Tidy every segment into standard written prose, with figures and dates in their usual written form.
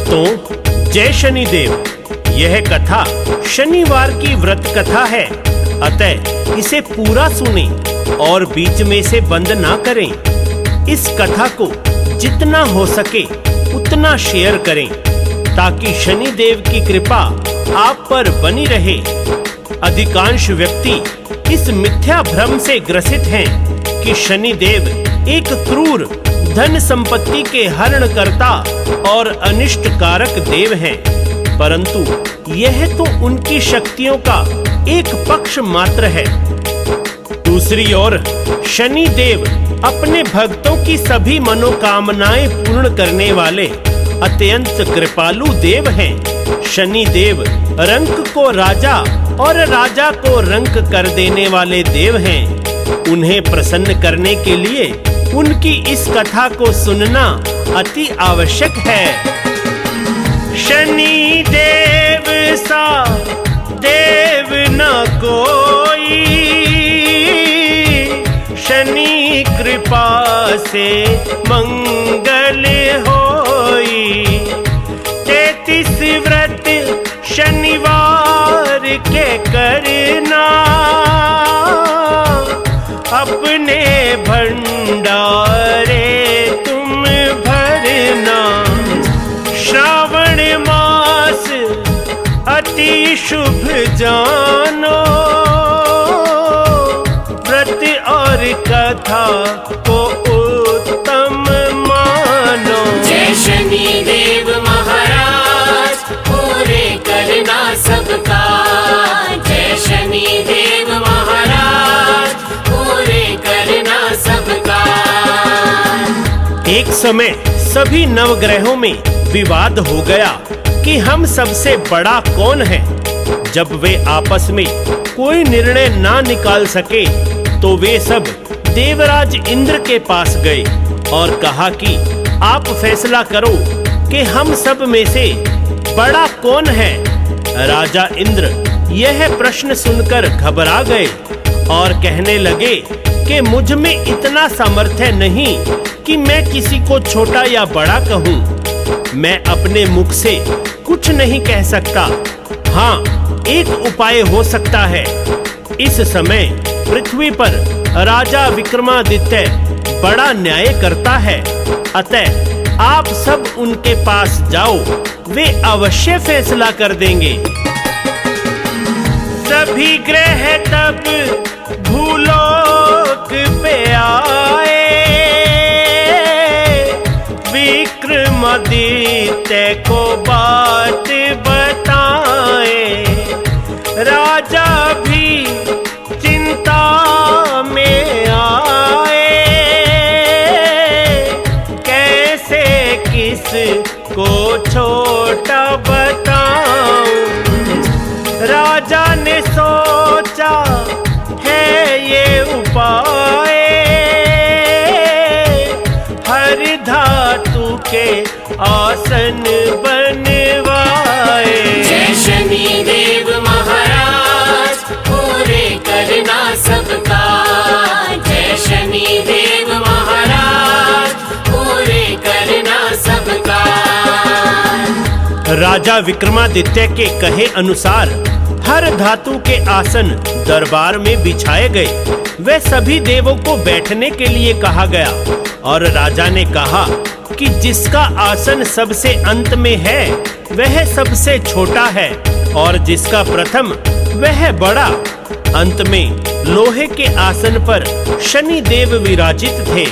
तो जय शनिदेव। यह कथा शनिवार की व्रत कथा है, अतः इसे पूरा सुने और बीच में से बंद ना करें। इस कथा को जितना हो सके उतना शेयर करें ताकि शनिदेव की कृपा आप पर बनी रहे। अधिकांश व्यक्ति इस मिथ्या भ्रम से ग्रसित हैं कि शनिदेव एक क्रूर धन संपत्ति के हरणकर्ता और अनिष्ट कारक देव हैं, परंतु यह तो उनकी शक्तियों का एक पक्ष मात्र है। दूसरी ओर शनिदेव अपने भक्तों की सभी मनोकामनाएं पूर्ण करने वाले अत्यंत कृपालु देव हैं। शनिदेव रंक को राजा और राजा को रंक कर देने वाले देव हैं। उन्हें प्रसन्न करने के लिए उनकी इस कथा को सुनना अति आवश्यक है। शनि देव सा देव न कोई, शनि कृपा से मंगल होई। 33 व्रत शनिवार के करना, अपने भंडारे तुम भरना। श्रावण मास अति शुभ जानो, व्रत और कथा को उत्तम मानो। जय शनि देव महाराज, पूरे करना सबका। जय शनि देव महाराज, पूरे करना सबका। एक समय सभी नवग्रहों में विवाद हो गया कि हम सबसे बड़ा कौन है। जब वे आपस में कोई निर्णय ना निकाल सके तो वे सब देवराज इंद्र के पास गए और कहा कि आप फैसला करो कि हम सब में से बड़ा कौन है। राजा इंद्र यह प्रश्न सुनकर घबरा गए और कहने लगे कि मुझ में इतना सामर्थ्य नहीं कि मैं किसी को छोटा या बड़ा कहूँ। मैं अपने मुख से कुछ नहीं कह सकता। हाँ, एक उपाय हो सकता है। इस समय पृथ्वी पर राजा विक्रमादित्य बड़ा न्याय करता है, अतः आप सब उनके पास जाओ, वे अवश्य फैसला कर देंगे। सभी ग्रह तब भूलोक पे आए, विक्रमादित्य को बात बताए। राजा भी चिंता में आए, कैसे किस को छोटा बताऊं। राजा ने सोचा है ये उपाय, हर धातु के आसन बनवाए। जय शनि देव महाराज, पूरे करना सबका। जय शनि देव महाराज, पूरे करना सबका। राजा विक्रमादित्य के कहे अनुसार हर धातु के आसन दरबार में बिछाए गए। वे सभी देवों को बैठने के लिए कहा गया और राजा ने कहा कि जिसका आसन सबसे अंत में है वह सबसे छोटा है और जिसका प्रथम वह बड़ा। अंत में लोहे के आसन पर शनि देव विराजित थे,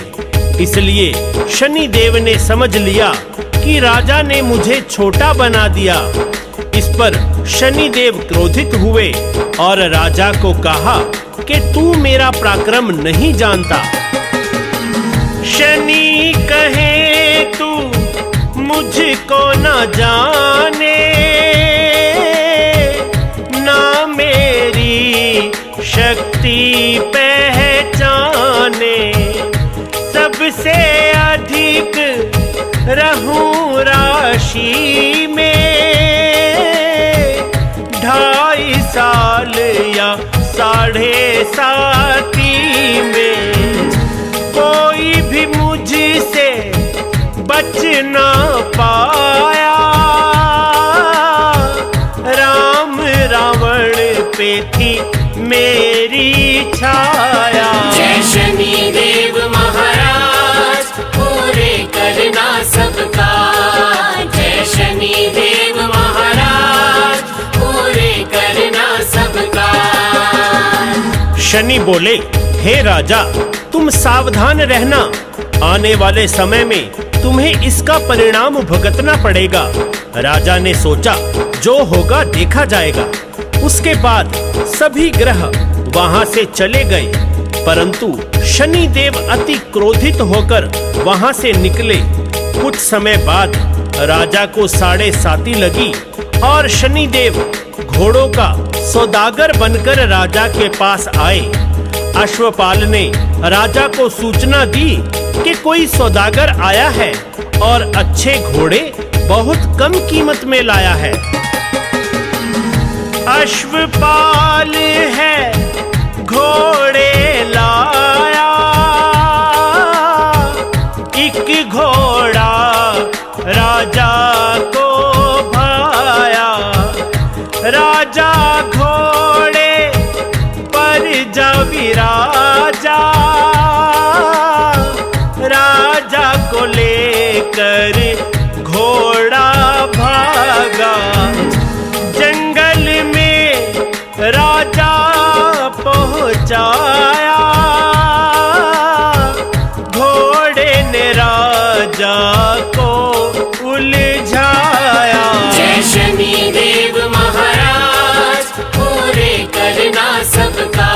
इसलिए शनि देव ने समझ लिया कि राजा ने मुझे छोटा बना दिया। इस पर शनि देव क्रोधित हुए और राजा को कहा कि तू मेरा पराक्रम नहीं जानता। शनि कहे तू मुझको न जाने, ना मेरी शक्ति पहचाने। सबसे अधिक रहूं राशि में, 2.5 साल या 7.5 में। कोई भी मुझसे बच ना पाया, शनि बोले, हे राजा, तुम सावधान रहना, आने वाले समय में तुम्हें इसका परिणाम भुगतना पड़ेगा। राजा ने सोचा, जो होगा देखा जाएगा। उसके बाद सभी ग्रह वहां से चले गए, परंतु शनि देव अति क्रोधित होकर वहां से निकले। कुछ समय बाद राजा को 7.5 लगी और शनि देव घोड़ों का सौदागर बनकर राजा के पास आए। अश्वपाल ने राजा को सूचना दी कि कोई सौदागर आया है और अच्छे घोड़े बहुत कम कीमत में लाया है। अश्वपाल है घोड़े लाया, एक घोड़ा राजा को भाया। राजा घोड़े पर जा विराजा, राजा को लेकर घोड़ा भागा। जंगल में राजा पहुंचाया, घोड़े ने राजा को उलझाया। जय शनि देव महाराज, पूरे करना सबका।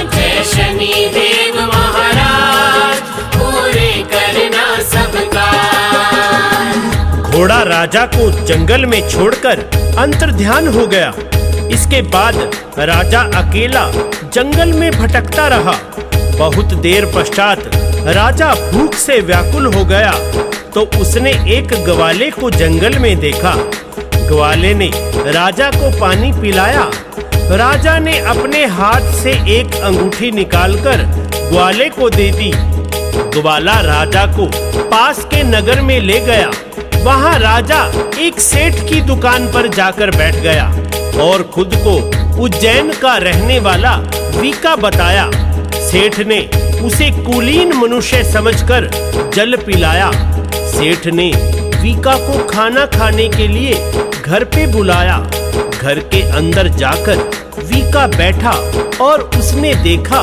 जय शनि देव महाराज, पूरे करना सबका। घोड़ा राजा को जंगल में छोड़कर अंतर्ध्यान हो गया। इसके बाद राजा अकेला जंगल में भटकता रहा। बहुत देर पश्चात राजा भूख से व्याकुल हो गया तो उसने एक ग्वाले को जंगल में देखा। ग्वाले ने राजा को पानी पिलाया। राजा ने अपने हाथ से एक अंगूठी निकालकर ग्वाले को दे दी। ग्वाला राजा को पास के नगर में ले गया। वहां राजा एक सेठ की दुकान पर जाकर बैठ गया और खुद को उज्जैन का रहने वाला वीका बताया। सेठ ने उसे कुलीन मनुष्य समझकर जल पिलाया। सेठ ने वीका को खाना खाने के लिए घर पे बुलाया। घर के अंदर जाकर वीका बैठा और उसने देखा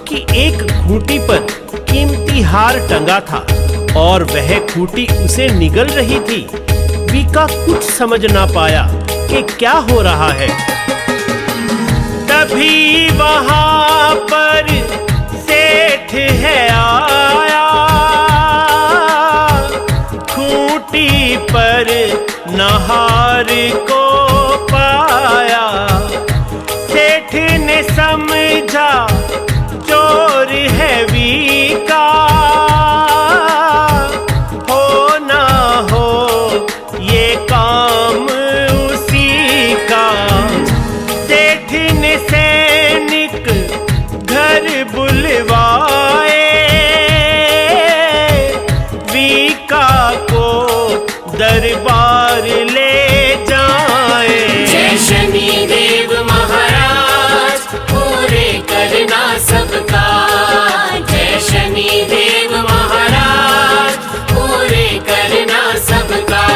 कि एक खूंटी पर कीमती हार टंगा था और वह खूंटी उसे निगल रही थी। वीका कुछ समझ ना पाया कि क्या हो रहा है। तभी वहां पर सेठ है आया, खूंटी पर नहार को पाया। सेठ ने समझा चोर है वीका, हो ना हो ये काम उसी का। सेठ ने सैनिक घर बुलवाए, वीका को दरबार ले जाए। जय शनि देव महाराज, पूरे करना सबका। जय शनि देव महाराज, पूरे करना सबका।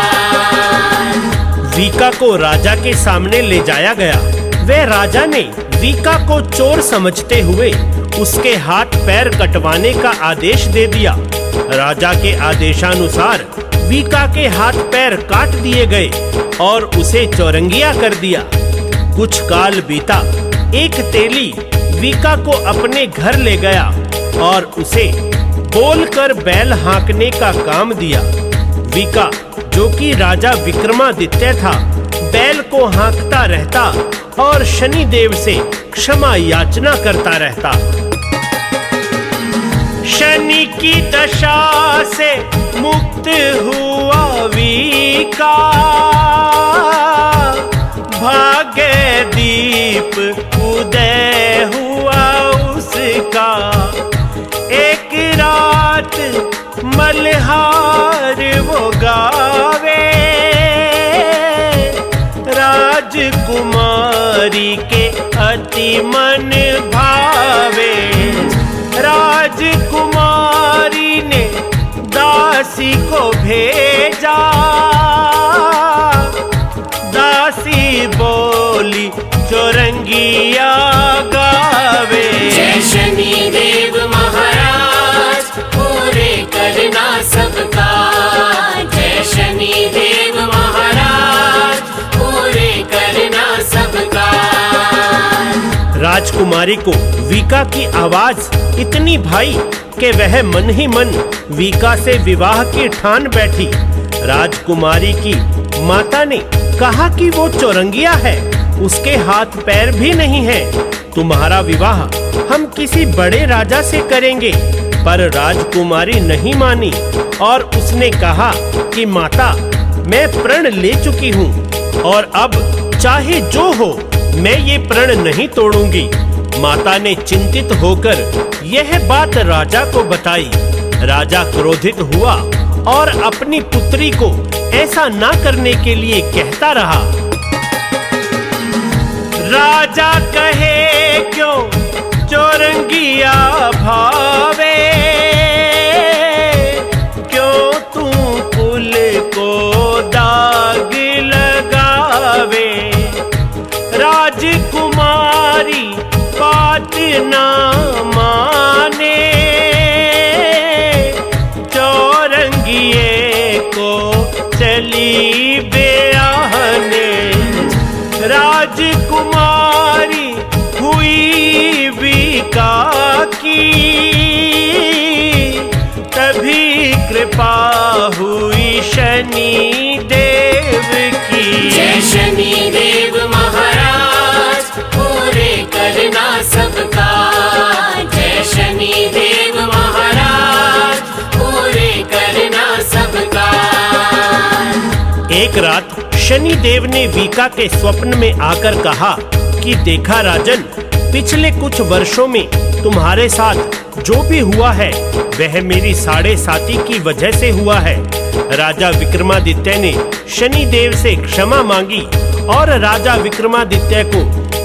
वीका को राजा के सामने ले जाया गया। वह राजा ने वीका को चोर समझते हुए उसके हाथ पैर कटवाने का आदेश दे दिया। राजा के आदेशानुसार वीका के हाथ पैर काट दिए गए और उसे चौरंगिया कर दिया। कुछ काल बीता। एक तेली वीका को अपने घर ले गया और उसे बोलकर बैल हाँकने का काम दिया। वीका, जो कि राजा विक्रमादित्य था, बैल को हाँकता रहता और शनि देव से क्षमा याचना करता रहता। शनि की दशा से मुक्त हुआ वीका, भाग्य दीप उदय हुआ उसका। एक रात मल्हार वो गावे, राजकुमारी के अति मन भावे। राजकुमारी ने दासी को भेजा, दासी बोली चौरंगिया गावे। राजकुमारी को वीका की आवाज इतनी भाई कि वह मन ही मन वीका से विवाह की ठान बैठी। राजकुमारी की माता ने कहा कि वो चौरंगिया है, उसके हाथ पैर भी नहीं है। तुम्हारा विवाह हम किसी बड़े राजा से करेंगे। पर राजकुमारी नहीं मानी और उसने कहा कि माता, मैं प्रण ले चुकी हूँ और अब चाहे जो हो मैं ये प्रण नहीं तोड़ूंगी। माता ने चिंतित होकर यह बात राजा को बताई। राजा क्रोधित हुआ और अपनी पुत्री को ऐसा ना करने के लिए कहता रहा। राजा कहे क्यों चौरंगिया भावे, क्यों तू कुल को दाग लगावे। राजकुमारी बात ना माने, चौरंगिए को चली ब्याहने। राजकुमारी हुई वीका की, तभी कृपा हुई शनि देव की। जय शनि देव महाराज, पूरे करना सबका। जय शनि देव महाराज, पूरे करना सबका। एक रात शनि देव ने वीका के स्वप्न में आकर कहा कि देखा राजन, पिछले कुछ वर्षों में तुम्हारे साथ जो भी हुआ है वह मेरी साढ़े साती की वजह से हुआ है। राजा विक्रमादित्य ने शनि देव से क्षमा मांगी और राजा विक्रमादित्य को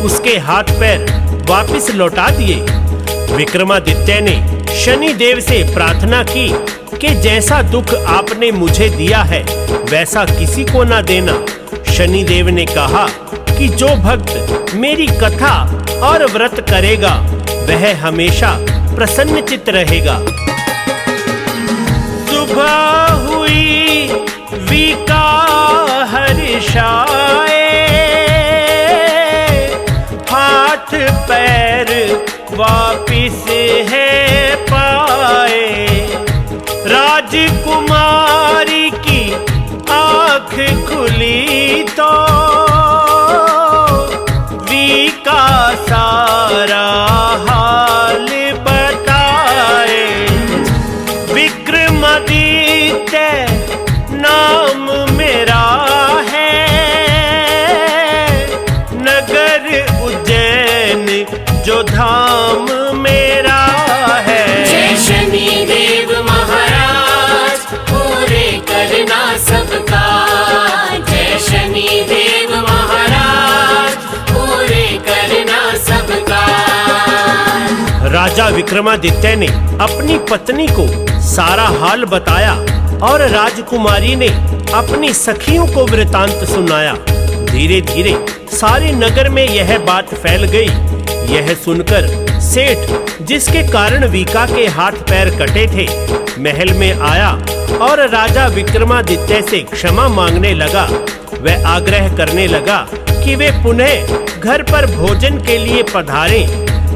उसके हाथ पैर वापस लौटा दिए। विक्रमादित्य ने शनि देव से प्रार्थना की कि जैसा दुख आपने मुझे दिया है वैसा किसी को ना देना। शनि देव ने कहा कि जो भक्त मेरी कथा और व्रत करेगा वह हमेशा प्रसन्नचित्त रहेगा। सुबह हुई वीका हर्षाए, हाथ पैर वापिस है पाए। राजकुमारी की आँख खुली तो वीका सारा हाल बताए। विक्रमादित्य नाम मेरा है, नगर उज्जैन जो धाम मेरा है। जय शनि देव महाराज, पूरे करना सबका। जय शनि देव महाराज, पूरे करना सबका। राजा विक्रमादित्य ने अपनी पत्नी को सारा हाल बताया और राजकुमारी ने अपनी सखियों को वृतांत सुनाया। धीरे धीरे सारे नगर में यह बात फैल गई। यह सुनकर सेठ, जिसके कारण वीका के हाथ पैर कटे थे, महल में आया और राजा विक्रमादित्य से क्षमा मांगने लगा। वह आग्रह करने लगा कि वे पुनः घर पर भोजन के लिए पधारें।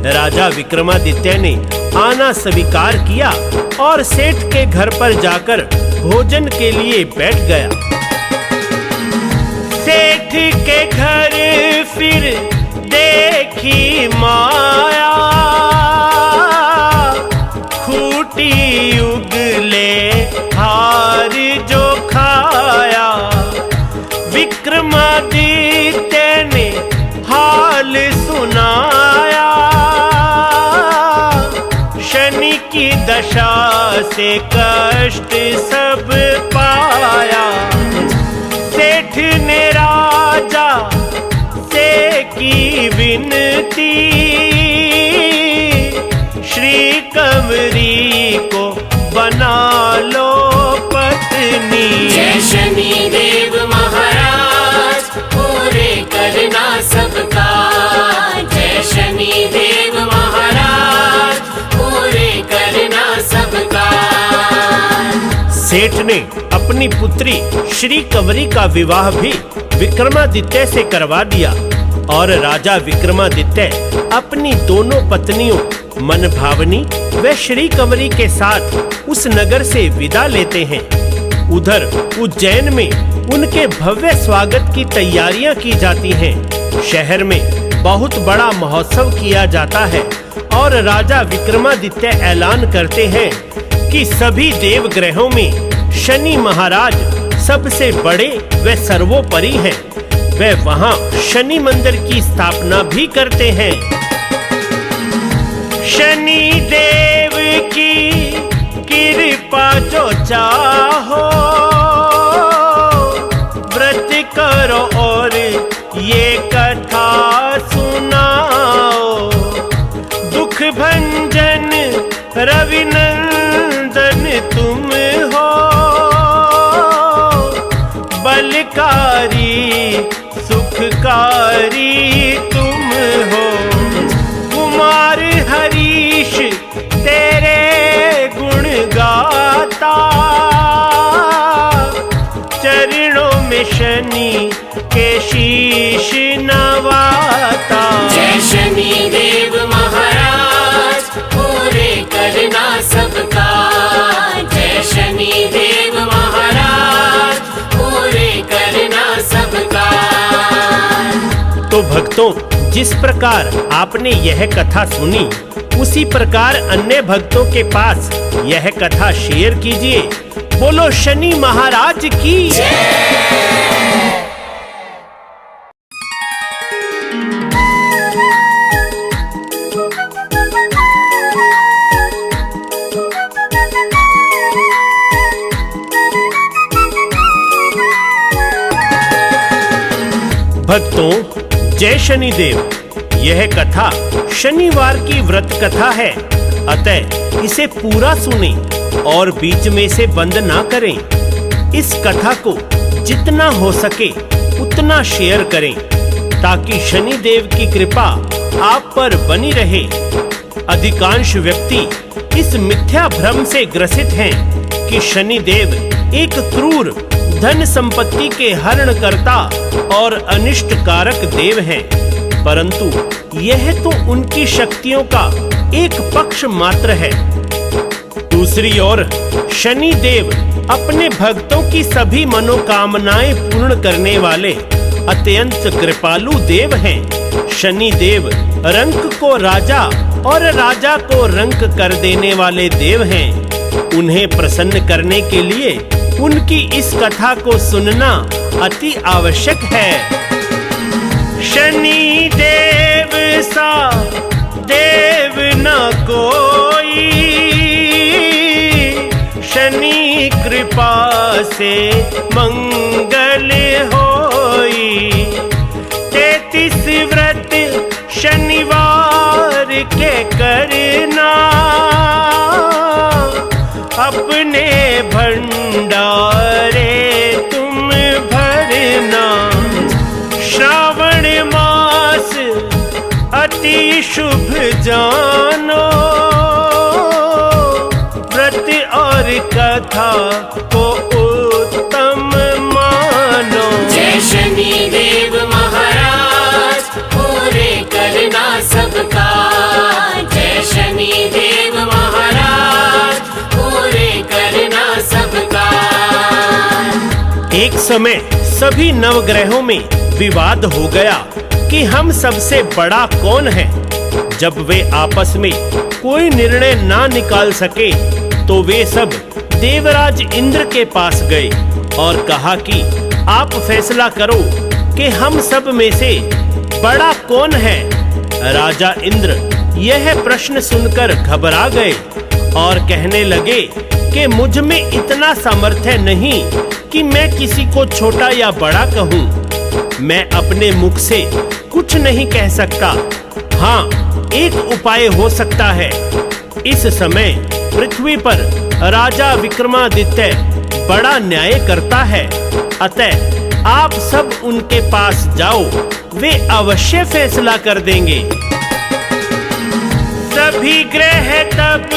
राजा विक्रमादित्य ने आना स्वीकार किया और सेठ के घर पर जाकर भोजन के लिए बैठ गया। सेठ के घर फिर देखी माया, खूटी उगले हार जो खाया। विक्रमादित्य ने हाल सुनाया, शनि की दशा से कष्ट सब पाया। सेठ ने राजा से की विनती, श्री कंवरी को बना लो पत्नी। जय शनि देव महाराज, पूरे करना सबका। जय शनि देव महाराज, पूरे करना सबका। सेठ ने अपनी पुत्री श्री कंवरी का विवाह भी विक्रमादित्य से करवा दिया और राजा विक्रमादित्य अपनी दोनों पत्नियों मनभावनी व श्री कंवरी के साथ उस नगर से विदा लेते हैं। उधर उज्जैन में उनके भव्य स्वागत की तैयारियां की जाती हैं। शहर में बहुत बड़ा महोत्सव किया जाता है और राजा विक्रमादित्य ऐलान करते हैं कि सभी देवग्रहों में शनि महाराज सबसे बड़े व सर्वोपरि हैं। वे वहां शनि मंदिर की स्थापना भी करते हैं। शनि देव की कृपा जो चाहो व्रत करो और ये कथा सुनाओ। दुख भंजन रविनंदन तुम हो, बलकारी सुखकारी तुम हो। कुमार हरीश तेरे गुण गाता, चरणों में शनि के शीश नवाता। जय शनि देव महाराज पूरे करना सबका। जय शनि देव महाराज पूरे करना सबका। तो भक्तों, जिस प्रकार आपने यह कथा सुनी, उसी प्रकार अन्य भक्तों के पास यह कथा शेयर कीजिए। बोलो शनि महाराज की भक्तों, जय शनिदेव। यह कथा शनिवार की व्रत कथा है, अतः इसे पूरा सुने और बीच में से बंद ना करें। इस कथा को जितना हो सके उतना शेयर करें ताकि शनिदेव की कृपा आप पर बनी रहे। अधिकांश व्यक्ति इस मिथ्या भ्रम से ग्रसित हैं कि शनिदेव एक क्रूर धन संपत्ति के हरणकर्ता और अनिष्ट कारक देव हैं, परंतु यह तो उनकी शक्तियों का एक पक्ष मात्र है। दूसरी ओर शनि देव अपने भक्तों की सभी मनोकामनाएं पूर्ण करने वाले अत्यंत कृपालु देव हैं। शनि देव रंक को राजा और राजा को रंक कर देने वाले देव हैं। उन्हें प्रसन्न करने के लिए उनकी इस कथा को सुनना अति आवश्यक है। शनि देव सा देव न कोई, शनि कृपा से मंगल होई। 33 व्रत शनिवार के करना, अपने भंडारे तुम भरना। श्रावण मास अति शुभ जानो, व्रत और कथा को उत्तम मानो। जय शनि देव महाराज पूरे करना सबका। जय शनि देव महाराज पूरे करना सबका। एक समय सभी नवग्रहों में विवाद हो गया कि हम सबसे बड़ा कौन है। जब वे आपस में कोई निर्णय ना निकाल सके तो वे सब देवराज इंद्र के पास गए और कहा कि आप फैसला करो कि हम सब में से बड़ा कौन है। राजा इंद्र यह प्रश्न सुनकर घबरा गए और कहने लगे कि मुझ में इतना सामर्थ्य नहीं कि मैं किसी को छोटा या बड़ा कहूँ। मैं अपने मुख से कुछ नहीं कह सकता। हाँ, एक उपाय हो सकता है। इस समय पृथ्वी पर राजा विक्रमादित्य बड़ा न्याय करता है, अतः आप सब उनके पास जाओ, वे अवश्य फैसला कर देंगे। सभी ग्रह तब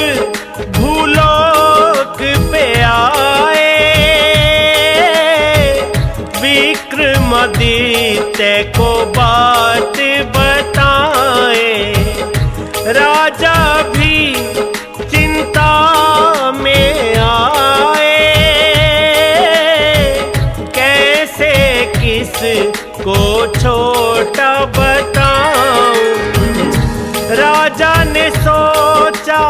भूलोक पे आए, विक्रम विक्रमादित्य को बात बताए। राजा भी चिंता में आए, कैसे किस को छोटा बताऊं। राजा ने सोचा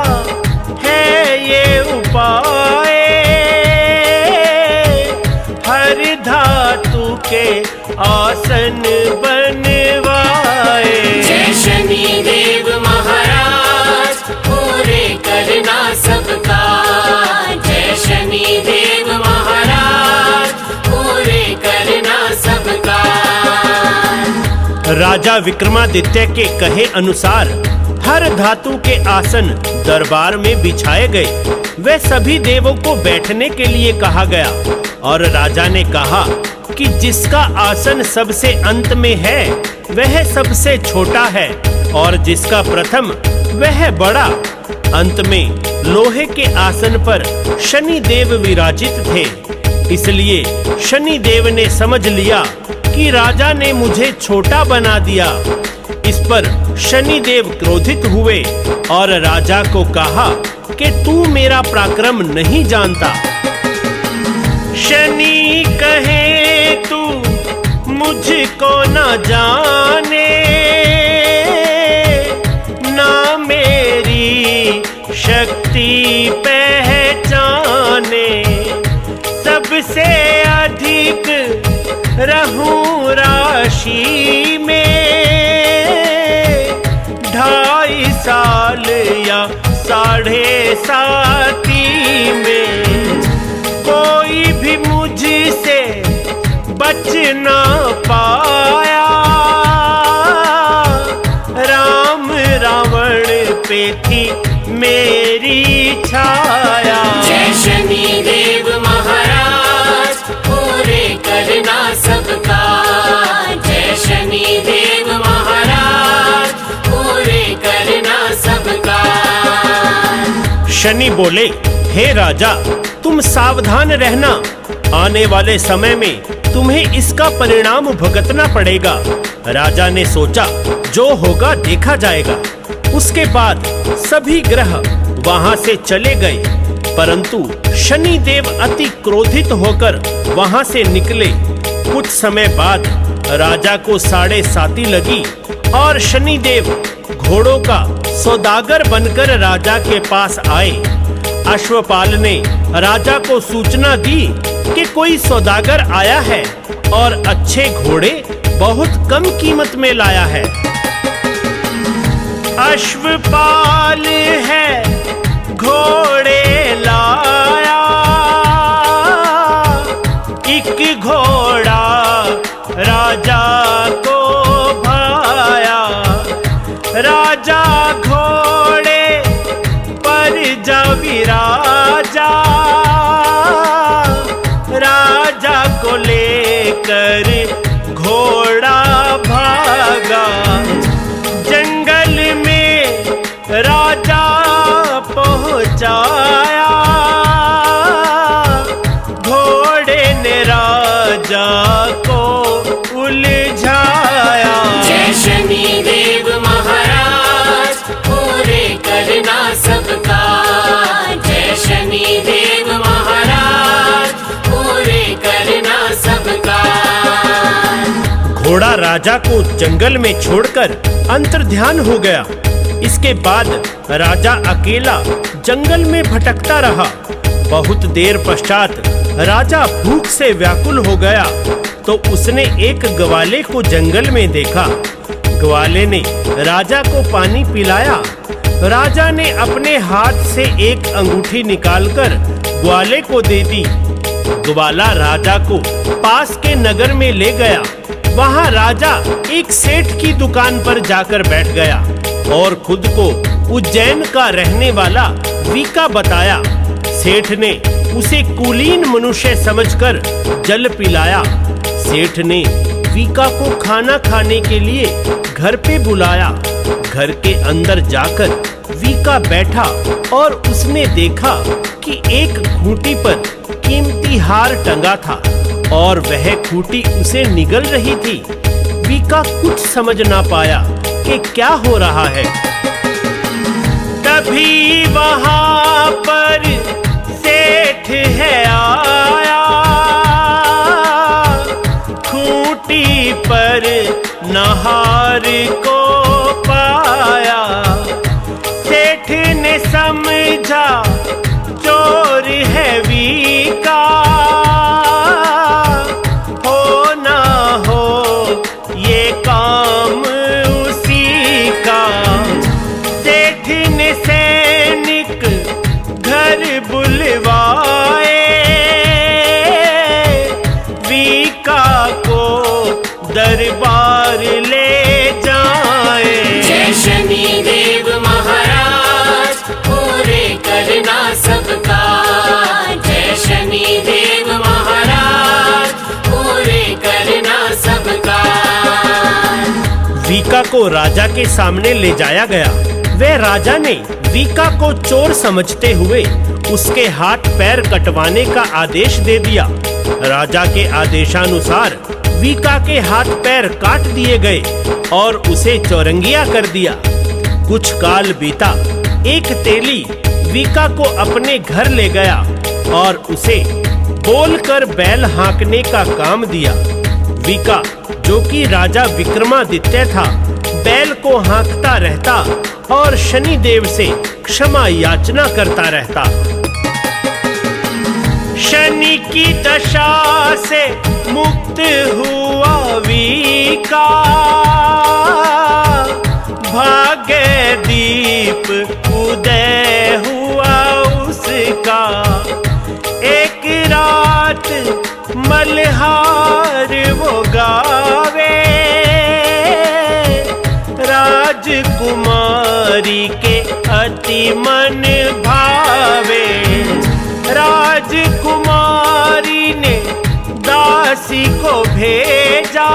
है ये उपाय, हर धातु के आसन बनवाए। जय शनि देव महाराज पूरे करना सबका। जय शनि देव महाराज पूरे करना सबका। राजा विक्रमादित्य के कहे अनुसार हर धातु के आसन दरबार में बिछाए गए। वे सभी देवों को बैठने के लिए कहा गया और राजा ने कहा कि जिसका आसन सबसे अंत में है वह सबसे छोटा है और जिसका प्रथम वह बड़ा। अंत में लोहे के आसन पर शनि देव विराजित थे, इसलिए शनि देव ने समझ लिया कि राजा ने मुझे छोटा बना दिया। इस पर शनि देव क्रोधित हुए और राजा को कहा कि तू मेरा पराक्रम नहीं जानता। शनि कहे तू मुझको न जाने, ना मेरी शक्ति पहचाने। सबसे अधिक रहूं राशि में, 2.5 साल या 7.5 में। कोई भी मुझसे बच ना पाया, राम रावण पे थी मेरी छाया। जय शनि देव महाराज पूरे करना सबका। जय शनि देव महाराज पूरे करना सबका। शनि बोले, हे राजा तुम सावधान रहना, आने वाले समय में तुम्हें इसका परिणाम भुगतना पड़ेगा। राजा ने सोचा जो होगा देखा जाएगा। उसके बाद सभी ग्रह वहां से चले गए, परंतु शनि देव अति क्रोधित होकर वहां से निकले। कुछ समय बाद राजा को 7:30 लगी और शनि देव घोड़ों का सौदागर बनकर राजा के पास आए। अश्वपाल ने राजा को सूचना दी कि कोई सौदागर आया है और अच्छे घोड़े बहुत कम कीमत में लाया है। अश्वपाल है घोड़े लाया, एक घोड़ा राजा को भाया। राजा घोड़े पर जा विराजा, राजा को लेकर घोड़ा भागा। जंगल में राजा पहुंचाया, घोड़े ने राजा को उलझाया। जय शनि देव महाराज पूरे करना सबका। जय शनि देव महाराज पूरे करना सबका। घोड़ा राजा को जंगल में छोड़कर अंतर्ध्यान हो गया। इसके बाद राजा अकेला जंगल में भटकता रहा। बहुत देर पश्चात राजा भूख से व्याकुल हो गया तो उसने एक ग्वाले को जंगल में देखा। ग्वाले ने राजा को पानी पिलाया। राजा ने अपने हाथ से एक अंगूठी निकालकर ग्वाले को दे दी। ग्वाला राजा को पास के नगर में ले गया। वहां राजा एक सेठ की दुकान पर जाकर बैठ गया और खुद को उज्जैन का रहने वाला वीका बताया। सेठ ने उसे कुलीन मनुष्य समझकर जल पिलाया। सेठ ने वीका को खाना खाने के लिए घर पे बुलाया। घर के अंदर जाकर वीका बैठा और उसने देखा कि एक खूंटी पर कीमती हार टंगा था। और वह खूंटी उसे निगल रही थी। वीका कुछ समझ ना पाया कि क्या हो रहा है। तभी वहां पर सेठ है आया, खूंटी पर नहार को पाया। सेठ ने समझा चोर है वीका, हो ना हो ये काम उसी का। सेठ ने सैनिक घर बुलवाए, वीका को दरबार ले जाए। जय शनिदेव महाराज पूरे करना सबका, जय शनिदेव महाराज पूरे करना सबका। वीका को राजा के सामने ले जाया गया। वह राजा ने वीका को चोर समझते हुए उसके हाथ पैर कटवाने का आदेश दे दिया। राजा के आदेशानुसार वीका के हाथ पैर काट दिए गए और उसे चौरंगिया कर दिया। कुछ काल बीता। एक तेली वीका को अपने घर ले गया और उसे बोलकर बैल हाँकने का काम दिया। वीका, जो कि राजा विक्रमादित्य था, बैल को हाँकता रहता और शनिदेव से क्षमा याचना करता रहता। शनि की दशा से मुक्त हुआ वीका, भाग्य दीप उदय हुआ उसका। एक रात मल्हार वो गावे, राजकुमारी के अति मन भावे। राजकुमारी ने दासी को भेजा,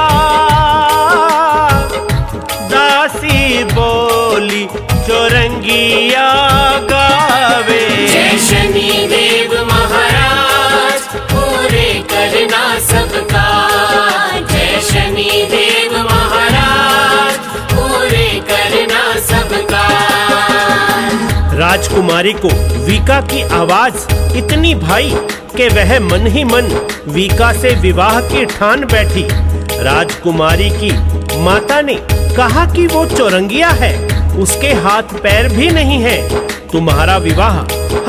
दासी बोली चौरंगिया गावे। जय शनिदेव महाराज पूरे करना सबका, जय शनिदेव महाराज पूरे करना सबका। राजकुमारी को वीका की आवाज इतनी भाई कि वह मन ही मन वीका से विवाह की ठान बैठी। राजकुमारी की माता ने कहा कि वो चौरंगिया है, उसके हाथ पैर भी नहीं है। तुम्हारा विवाह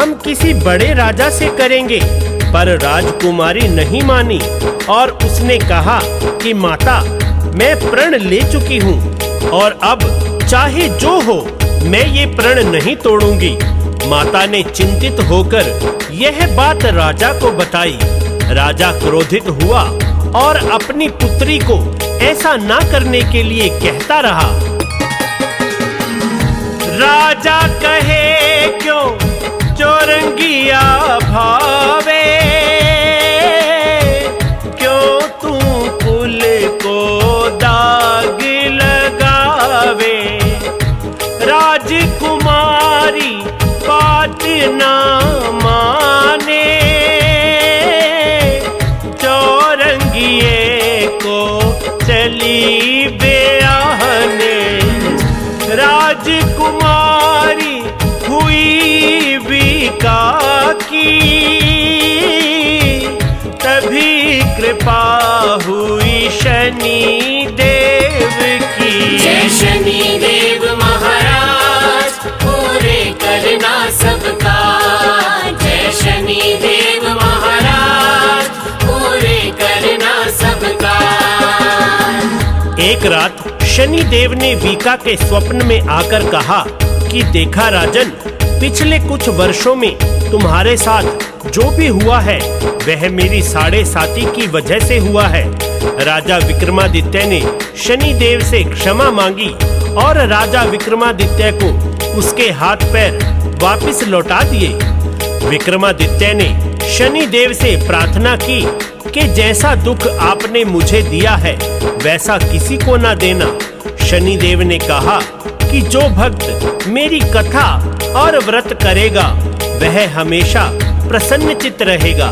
हम किसी बड़े राजा से करेंगे। पर राजकुमारी नहीं मानी और उसने कहा कि माता, मैं प्रण ले चुकी हूँ और अब चाहे जो हो मैं ये प्रण नहीं तोड़ूंगी। माता ने चिंतित होकर यह बात राजा को बताई। राजा क्रोधित हुआ और अपनी पुत्री को ऐसा ना करने के लिए कहता रहा। राजा कहे क्यों चौरंगिया भावे, क्यों तू कुल को दाग लगावे। राजकुमारी बात ना माने, चौरंगिए को चली ब्याहने। राजकुमारी हुई वीका की, तभी कृपा हुई शनि देव की। जय शनिदेव महाराज पूरे करना सबका, जय शनिदेव महाराज पूरे करना सबका। एक रात शनिदेव ने वीका के स्वप्न में आकर कहा कि देखा राजन, पिछले कुछ वर्षों में तुम्हारे साथ जो भी हुआ है वह मेरी साढ़े साती की वजह से हुआ है। राजा विक्रमादित्य ने शनिदेव से क्षमा मांगी और राजा विक्रमादित्य को उसके हाथ पैर वापस लौटा दिए। विक्रमादित्य ने शनिदेव से प्रार्थना की कि जैसा दुख आपने मुझे दिया है वैसा किसी को ना देना। शनिदेव ने कहा कि जो भक्त मेरी कथा और व्रत करेगा वह हमेशा प्रसन्नचित्त रहेगा।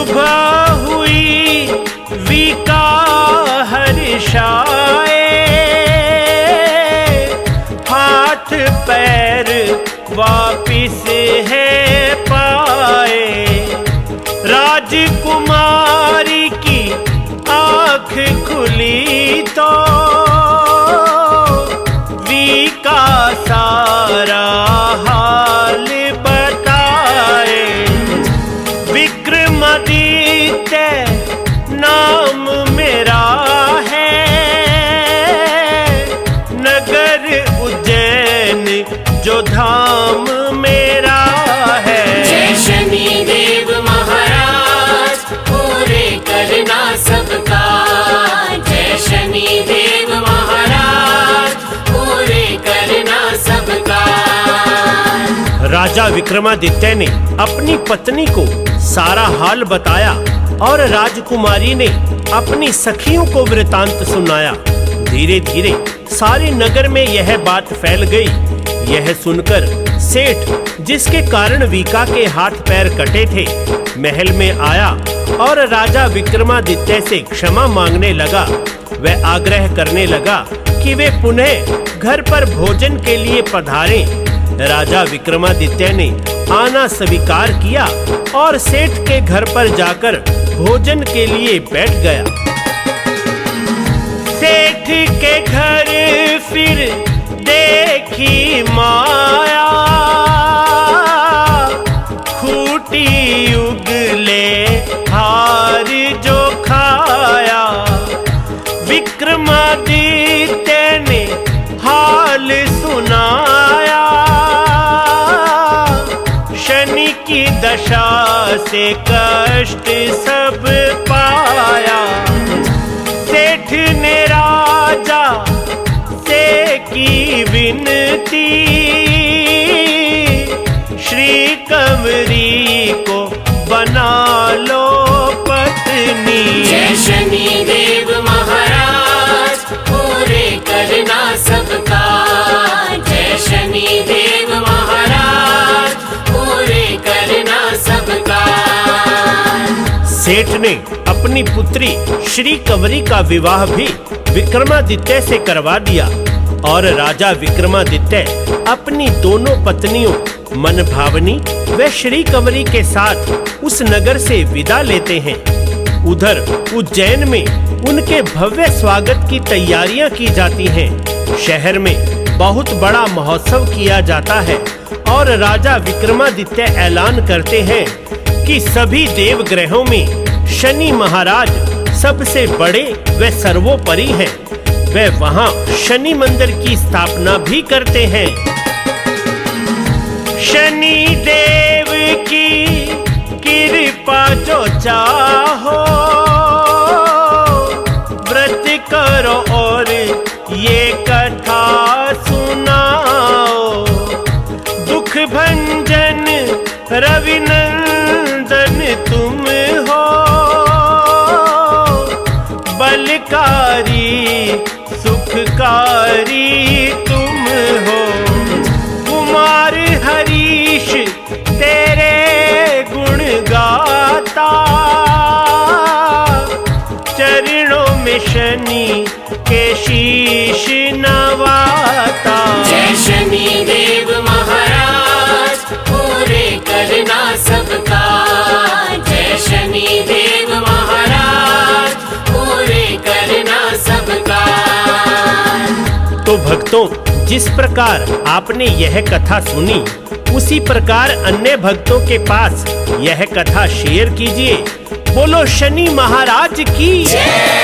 सुबह हुई विका हर्षाए, हाथ पैर वापिस है पाए। राजकुमारी की आँख खुली तो विका सारा हाल बताए। विक्रमादित्य नाम मेरा है, नगर उज्जैन जो धाम मेरा है। जय शनि देव महाराज पूरे करना सबका, जय शनि देव महाराज पूरे करना सबका। राजा विक्रमादित्य ने अपनी पत्नी को सारा हाल बताया और राजकुमारी ने अपनी सखियों को वृतांत सुनाया। धीरे धीरे सारे नगर में यह बात फैल गई। यह सुनकर सेठ, जिसके कारण विका के हाथ पैर कटे थे, महल में आया और राजा विक्रमादित्य से क्षमा मांगने लगा। वह आग्रह करने लगा कि वे पुनः घर पर भोजन के लिए पधारें। राजा विक्रमादित्य ने आना स्वीकार किया और सेठ के घर पर जाकर भोजन के लिए बैठ गया। सेठ के घर फिर देखी माया, खूटी उगले हार जो खाया। विक्रमादित्य ने हाल सुनाया, शनि की दशा से कष्ट सब पाया। सेठ ने राजा से की विनती, श्री कंवरी को बना लो पत्नी। जय शनि देव महाराज पूरे करना सबका, जय शनि देव महाराज पूरे करना सबका। सेठ ने अपनी पुत्री श्री कंवरी का विवाह भी विक्रमादित्य से करवा दिया और राजा विक्रमादित्य अपनी दोनों पत्नियों मनभावनी व श्री कंवरी के साथ उस नगर से विदा लेते हैं। उधर उज्जैन में उनके भव्य स्वागत की तैयारियां की जाती हैं। शहर में बहुत बड़ा महोत्सव किया जाता है और राजा विक्रमादित्य ऐलान करते हैं कि सभी देवग्रहों में शनि महाराज सबसे बड़े व सर्वोपरि हैं। वे वहां शनि मंदिर की स्थापना भी करते हैं। शनि देव की कृपा जो चाहो, व्रत करो और ये कथा सुनाओ। दुख भंजन रविनंदन तुम हो, बलकारी सुखकारी तुम हो। कुमार हरीश तेरे गुण गाता, चरणों में शनि के शीश नवाता। जय शनि देव महाराज पूरे करना सबका, जय शनि देव महाराज पूरे करना सबका। तो भक्तों, जिस प्रकार आपने यह कथा सुनी, उसी प्रकार अन्य भक्तों के पास यह कथा शेयर कीजिए। बोलो शनि महाराज की जय।